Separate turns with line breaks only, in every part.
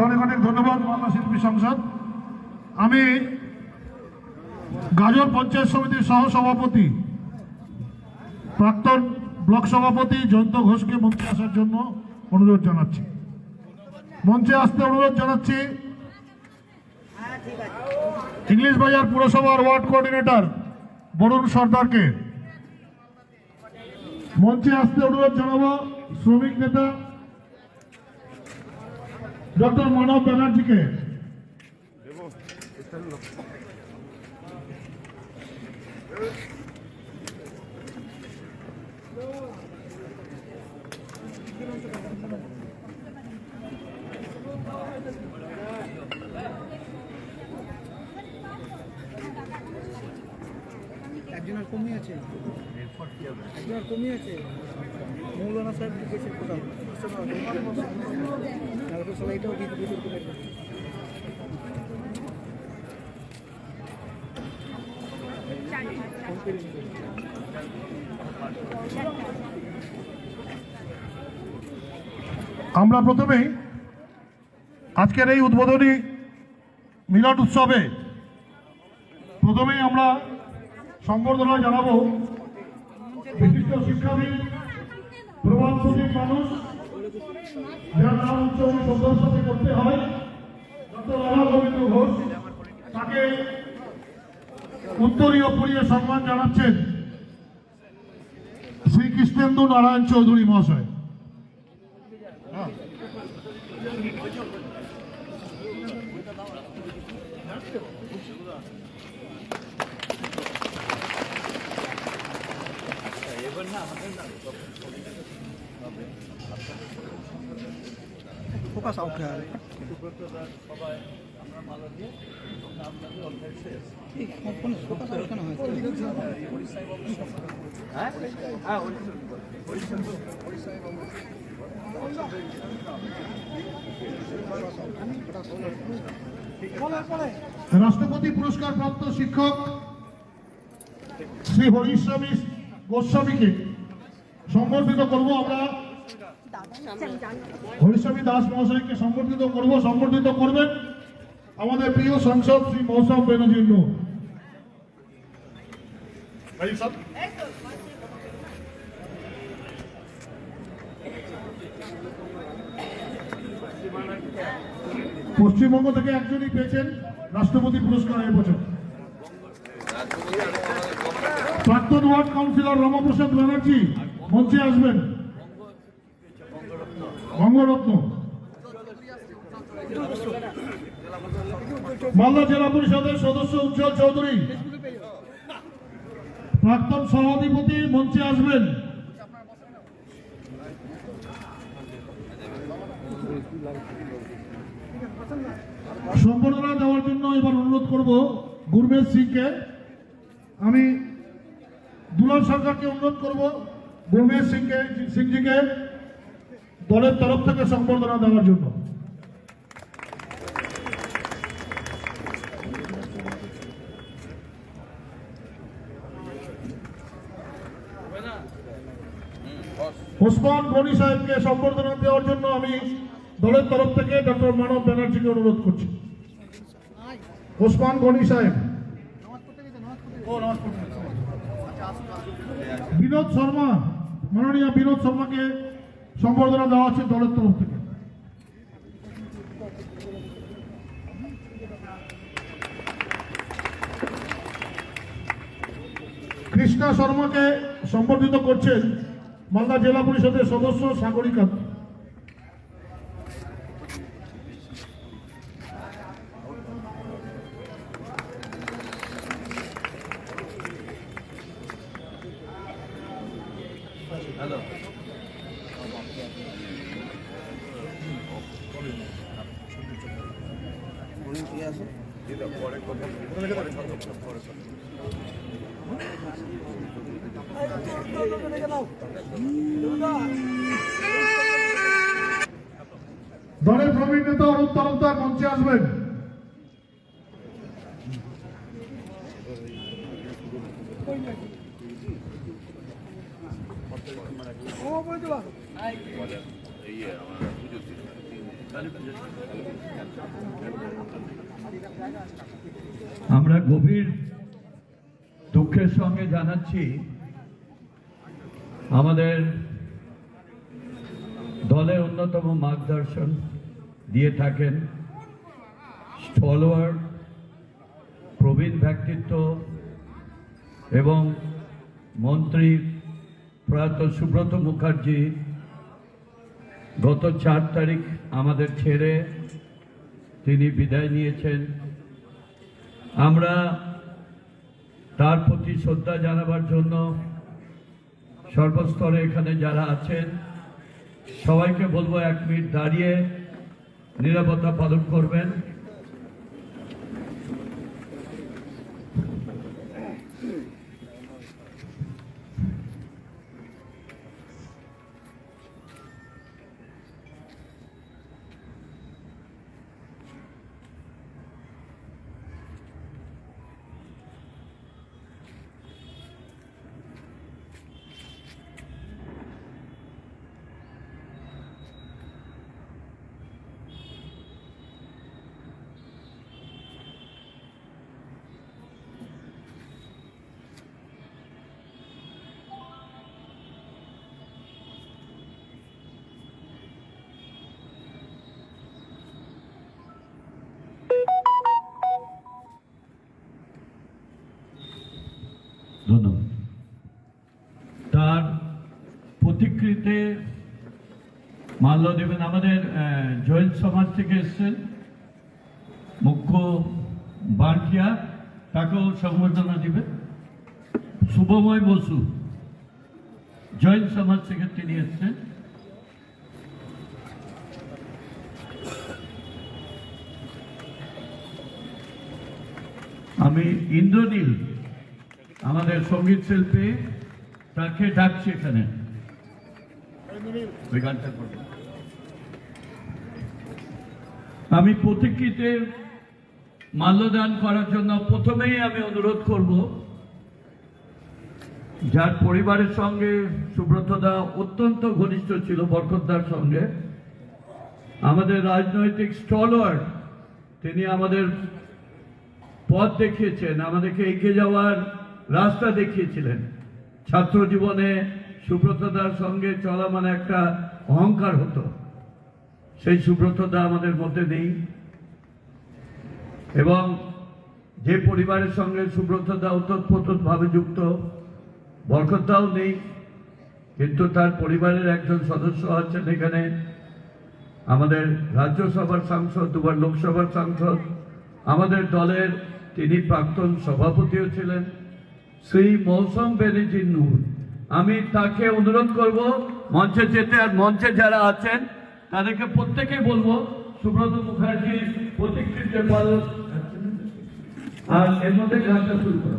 অনেক অনেক ধন্যবাদ মালদা শিল্পী সংসদ। আমি গাজর পঞ্চায়েত সমিতির সহ সভাপতি প্রাক্তন ব্লক সভাপতি জয়ন্ত ঘোষকে মঞ্চে আসার জন্য অনুরোধ জানাচ্ছি। মঞ্চে আসতে অনুরোধ জানাচ্ছি ইংলিশ বাজার পুরসভার ওয়ার্ড কোঅর্ডিনেটর বরুণ সর্দারকে। মঞ্চে আসতে অনুরোধ জানাবো শ্রমিক নেতা ডক্টর মানব ব্যানার্জিকে।
একজনের কমই আছে, একজনের কমই আছে। মৌলানা সাহেব গেছে কোথাও, এটাও ভিতর করে
আমরা প্রথমেই আজকের এই উদ্বোধনী মিলন উৎসবে প্রথমেই আমরা সংবর্ধনা জানাবো বিশিষ্ট শিক্ষাবিদ, প্রভাবশালী মানুষ, যার নাম উচ্চারণ শ্রদ্ধার সাথে করতে হয়, ডক্টর রাধা গোবিন্দ ঘোষ। তাকে উত্তরীয় পরিয়ে সম্মান জানাচ্ছেন শ্রী কৃষ্ণেন্দু নারায়ণ চৌধুরী মহাশয়।
ফোকাস আউট হয় ফোকাস আউট কেন হয়?
রাষ্ট্রপতি পুরস্কার প্রাপ্ত শিক্ষক শ্রী হরিস্বামী গোস্বামীকে সম্বর্ধিত করব। আমরা হরিস্বামী দাস মহাশয়কে সম্বর্ধিত করব। সম্বর্ধিত করবেন আমাদের প্রিয় সাংসদ শ্রী মৌসম ব্যানার্জি। পশ্চিমবঙ্গ থেকে একজনই পেয়েছেন রাষ্ট্রপতি পুরস্কার এবছর। প্রাক্তন ওয়ার্ড কাউন্সিলর রমাপ্রসাদ ব্যানার্জি মঞ্চে আসবেন। বঙ্গরত্ন। মালদা জেলা পরিষদের সদস্য উজ্জ্বল চৌধুরী প্রাক্তন সভাধিপতি মঞ্চে আসবেন। সম্বর্ধনা দেওয়ার জন্য এবার অনুরোধ করব গুরমেশ সিংকে। আমি দুলাল সরকারকে অনুরোধ করব গুরমেশ সিংজিকে দলের তরফ থেকে সম্বর্ধনা দেওয়ার জন্য। ওসমান গনি সাহেবকে সম্বর্ধনা দেওয়ার জন্য আমি দলের তরফ থেকে ডক্টর মানব ব্যানার্জিকে অনুরোধ করছি। ওসমান গনি সাহেব। বিনোদ শর্মা, মাননীয় বিনোদ শর্মাকে সম্বর্ধনা দেওয়া হচ্ছে দলের তরফ থেকে। কৃষ্ণা শর্মাকে সম্বর্ধিত করছেন মালদা জেলা পরিষদের সদস্য সাগরিকা। দলের প্রবীণ নেতা অরুণ তরফদার মঞ্চে আসবেন।
আমরা গভীর দুঃখের সঙ্গে জানাচ্ছি আমাদের দলের অন্যতম মার্গদর্শন দিয়ে থাকেন স্টলওয়ার্ড প্রবীণ ব্যক্তিত্ব এবং মন্ত্রী প্রয়াত সুব্রত মুখার্জি গত 4 তারিখ আমাদের ছেড়ে তিনি বিদায় নিয়েছেন। আমরা তার প্রতি শ্রদ্ধা জানাবার জন্য সর্বস্তরে এখানে যারা আছেন সবাইকে বলবো 1 মিনিট দাঁড়িয়ে নীরবতা পালন করবেন। ধন্যবাদ। তার প্রতিকৃতিতে মাল্য দেবেন আমাদের জৈন সমাজ থেকে এসছেন মুখ্য বানকিয়া, তাকেও সংবর্ধনা দিবে। শুভময় বসু জৈন সমাজ থেকে তিনি এসছেন। আমি ইন্দ্রনীল আমাদের সঙ্গীত শিল্পী তাকে ডাকছি এখানে। ওই গানটা করবো। আমি প্রতিকৃতিতে মাল্যদান করার জন্য প্রথমেই আমি অনুরোধ করব যার পরিবারের সঙ্গে সুব্রতদা অত্যন্ত ঘনিষ্ঠ ছিল, বরকতদার সঙ্গে, আমাদের রাজনৈতিক স্টলওয়ার্ড, তিনি আমাদের পথ দেখিয়েছেন, আমাদেরকে এগিয়ে যাওয়ার রাস্তা দেখিয়েছিলেন। ছাত্র জীবনে সুব্রতদার সঙ্গে চলা মানে একটা অহংকার হতো, সেই সুব্রতদা আমাদের মধ্যে নেই। এবং যে পরিবারের সঙ্গে সুব্রতদা ওতপ্রোতভাবে যুক্ত, বরকতদাও নেই, কিন্তু তার পরিবারের একজন সদস্য আছেন এখানে, আমাদের রাজ্যসভার সাংসদ, 2বার লোকসভার সাংসদ, আমাদের দলের তিনি প্রাক্তন সভাপতিও ছিলেন, শ্রী মৌসুম ব্যানার্জি নূর। আমি তাকে অনুরোধ করব মঞ্চে যেতে, আর মঞ্চে যারা আছেন তাদেরকে প্রত্যেকে বলবো সুব্রত মুখার্জির প্রতিকৃতিতে পালন, আর এর মধ্যে গানটা শুরু করো।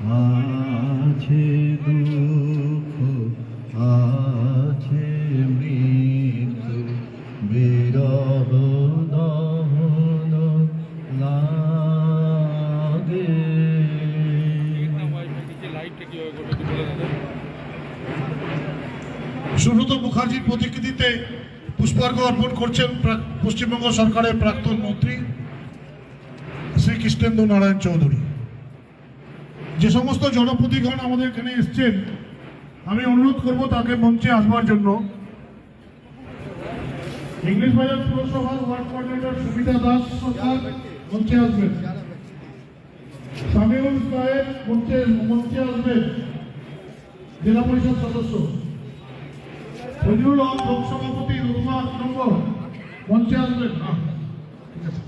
আছে দুঃখ আছে মৃত্যু বিরহ দহন লাগে
সুব্রত মুখার্জির প্রতিকৃতিতে পুষ্পার্ঘ্য অর্পণ করছেন পশ্চিমবঙ্গ সরকারের প্রাক্তন মন্ত্রী শ্রী কৃষ্ণেন্দু নারায়ণ চৌধুরী। যে সমস্ত জনপ্রতিনিধিগণ আমাদের এখানে এসছেন, আমি অনুরোধ করব তাকে মঞ্চে আসবার জন্য। ইংলিশ বাজার পুরসভার ওয়ার্ড কোঅর্ডিনেটর সুবিধা দাস সরকার মঞ্চে আসবেন। সামিউল সাহেব মঞ্চে আসবেন, জেলা পরিষদ সদস্য। ফজলুল হক লোক সভাপতি রুমা নম্বর মঞ্চে আসবেন। ঠিক আছে।